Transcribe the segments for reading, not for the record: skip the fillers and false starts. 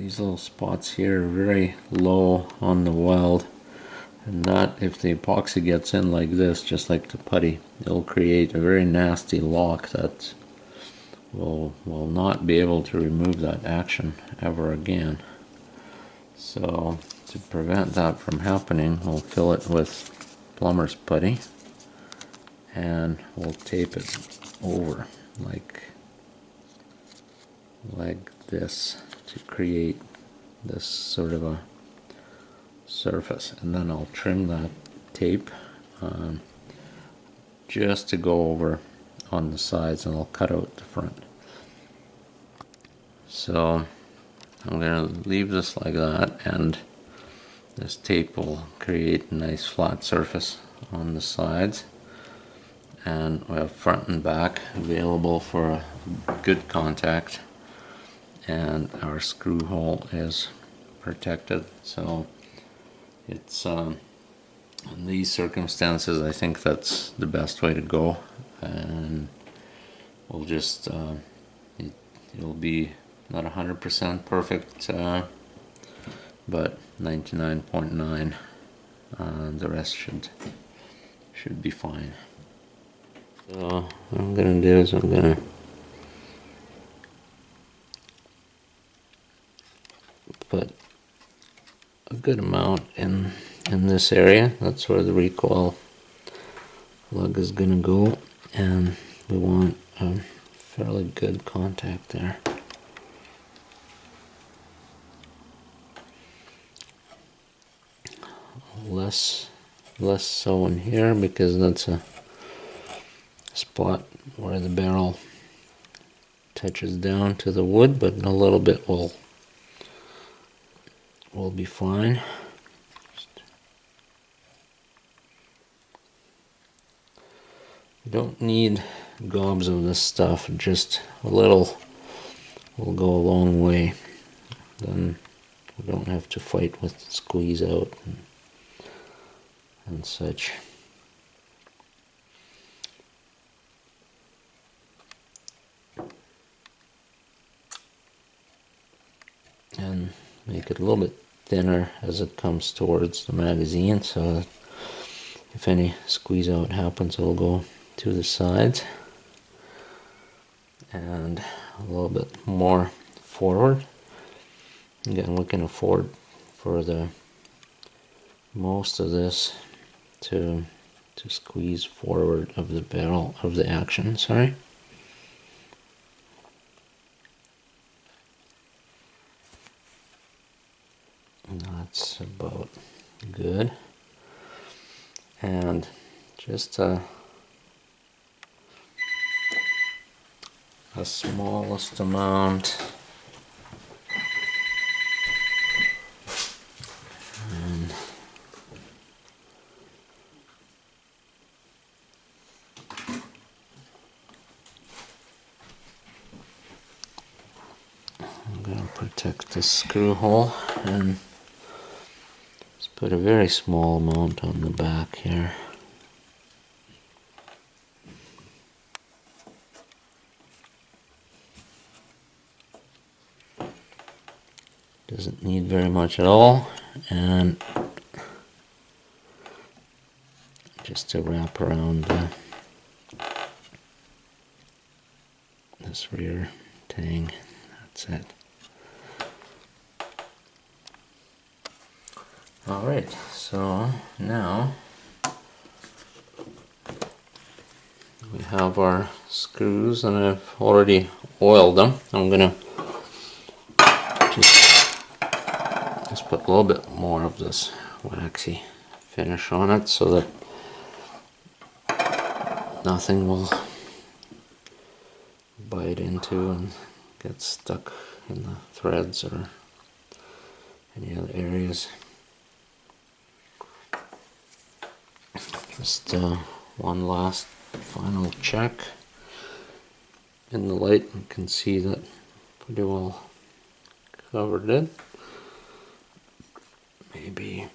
these little spots here are very low on the weld, and that, if the epoxy gets in like this, just like the putty, it'll create a very nasty lock that will not be able to remove that action ever again. So to prevent that from happening, we'll fill it with plumber's putty and we'll tape it over like this to create this sort of a surface, and then I'll trim that tape just to go over on the sides, and I'll cut out the front. So I'm going to leave this like that, and this tape will create a nice flat surface on the sides, and we have front and back available for a good contact, and our screw hole is protected. So it's in these circumstances, I think that's the best way to go, and we'll just it'll be not 100% perfect, but 99.9. The rest should be fine. So what I'm gonna do is I'm gonna put a good amount in this area. That's where the recoil lug is gonna go, and we want a fairly good contact there. Less so in here, because that's a spot where the barrel touches down to the wood, but a little bit will be fine. You don't need gobs of this stuff, just a little will go a long way. Then we don't have to fight with squeeze out and such. And make it a little bit thinner as it comes towards the magazine, so that if any squeeze out happens, it'll go to the sides, and a little bit more forward. Again, we can afford for the most of this to squeeze forward of the barrel of the action, sorry. That's about good. And just a smallest amount, and I'm going to protect the screw hole, and just put a very small amount on the back here. Doesn't need very much at all, and just to wrap around this rear tang. That's it. Alright, so now we have our screws, and I've already oiled them. I'm gonna just put a little bit more of this waxy finish on it so that nothing will bite into and get stuck in the threads or any other areas. Just one last final check. In the light you can see that pretty well covered it. Maybe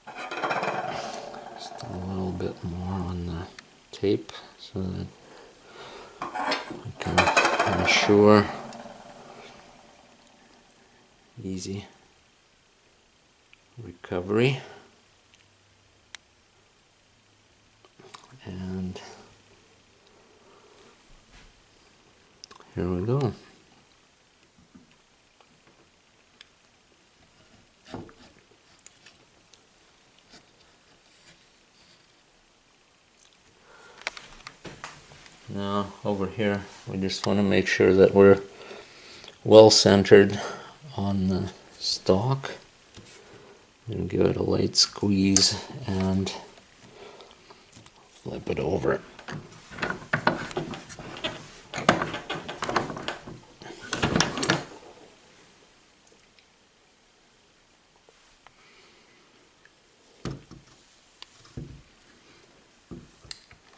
just a little bit more on the tape so that I can ensure easy recovery. And here we go. Now over here we just want to make sure that we're well centered on the stock. And give it a light squeeze and flip it over.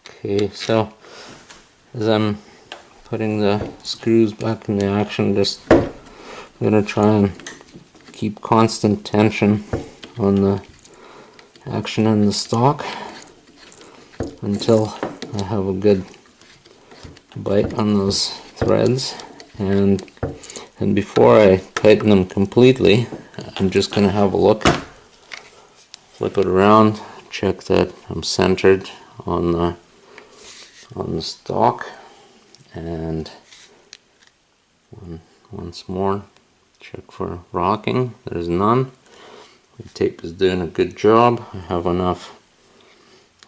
Okay, so as I'm putting the screws back in the action, just I'm going to try and keep constant tension on the action and the stock until I have a good bite on those threads. And before I tighten them completely, I'm just going to have a look, flip it around, check that I'm centered on the stock, and once more check for rocking. There's none. The tape is doing a good job. I have enough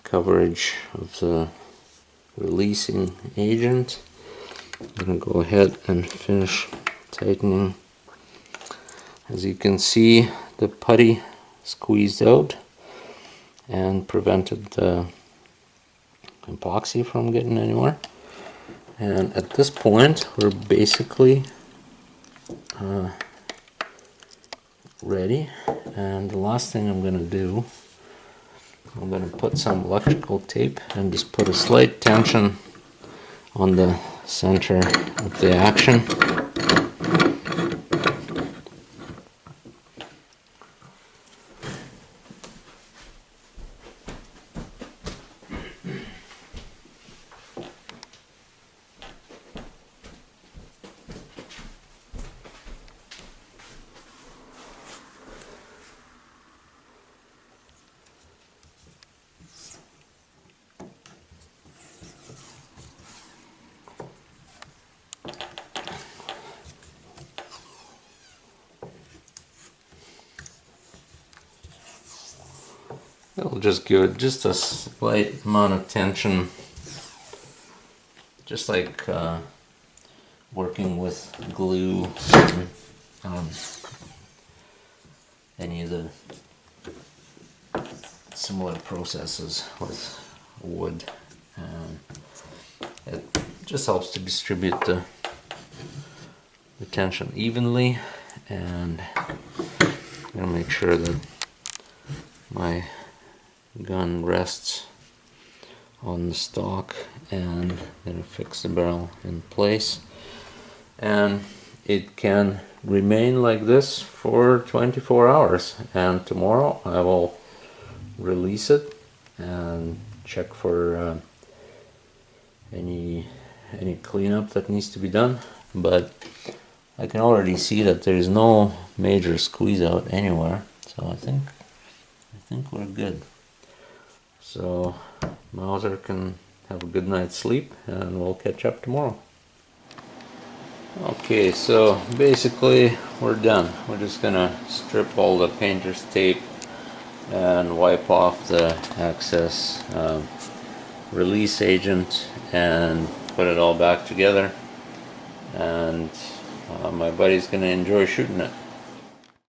coverage of the releasing agent. I'm going to go ahead and finish tightening. As you can see, the putty squeezed out and prevented the epoxy from getting anywhere. And at this point we're basically ready. And the last thing I'm going to do, I'm going to put some electrical tape and just put a slight tension on the center of the action. It'll just give it just a slight amount of tension, just like working with glue and any of the similar processes with wood. It just helps to distribute the tension evenly, and I'm going to make sure that my gun rests on the stock, and then fix the barrel in place. And it can remain like this for 24 hours, and tomorrow I will release it and check for any cleanup that needs to be done. But I can already see that there's no major squeeze out anywhere, so I think we're good. So Mauser can have a good night's sleep, and we'll catch up tomorrow. Okay, so basically we're done. We're just gonna strip all the painter's tape and wipe off the excess release agent and put it all back together, and my buddy's gonna enjoy shooting it.